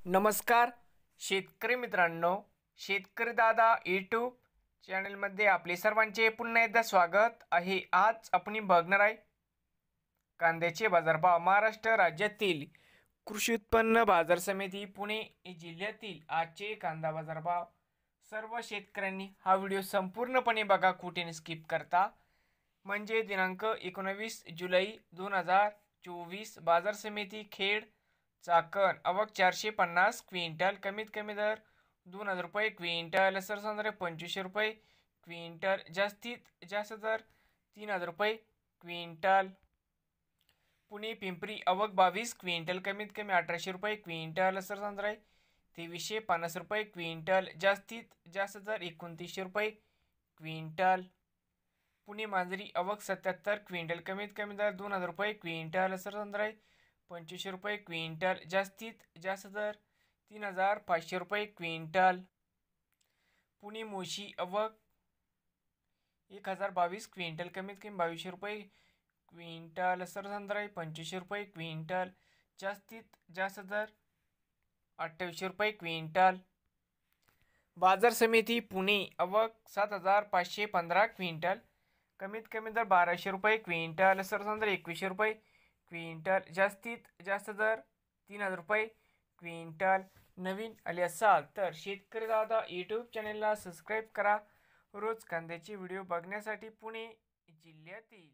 नमस्कार शेतकरी मित्रांनो, शेतकरी दादा यूट्यूब चॅनलमध्ये आपले सर्वांचे पुन्हा एकदा स्वागत आहे। आज आपण बघणार आहे कांद्याचे बाजारभाव। महाराष्ट्र राज्यातील कृषी उत्पन्न बाजार समिती पुणे जिल्ह्यातील आजचे कांदा बाजारभाव। सर्व शेतकऱ्यांनी हा व्हिडिओ संपूर्णपणे बघा, कुठे स्किप करता, म्हणजे दिनांक 19 जुलै 2024 बाजार समिती खेड चाकण। आवक 450 क्विंटल, कमीत कमी दर 2000 रुपये क्विंटल, सरसंद्रे 2500 रुपये क्विंटल, जास्तीत जास्त दर 3000 रुपये क्विंटल। पुणे पिंपरी आवक 22 क्विंटल, कमीत कमी 1800 रुपये क्विंटल, सरसंद्रे 2350 रुपये क्विंटल, जास्तीत जास्त दर 2900 रुपये क्विंटल। पुणे मांजरी आवक 77 क्विंटल, कमीत कमी दर 2000 रुपये क्विंटल, सरसंद्रे 2500 रुपये क्विंटल, जास्तीत जास्त दर 3500 रुपये क्विंटल। पुणे मोशी आवक 1022 क्विंटल, कमीत कमी 2200 रुपये क्विंटल, सरसंद्रे 2500 रुपये क्विंटल, जास्तीत जास्त दर 2800 रुपये क्विंटल। बाजार समिती पुणे आवक 7515 क्विंटल, कमीत कमी दर 1200 रुपये क्विंटल, सरसंद्रे 2100 रुपये क्विंटल, जास्तीत जास्त दर 3000 रुपये क्विंटल। नवीन आले असाल तर शेतकरी दादा यूट्यूब चॅनलला सबस्क्राईब करा, रोज कांद्याचे व्हिडिओ बघण्यासाठी। पुणे जिल्ह्यातील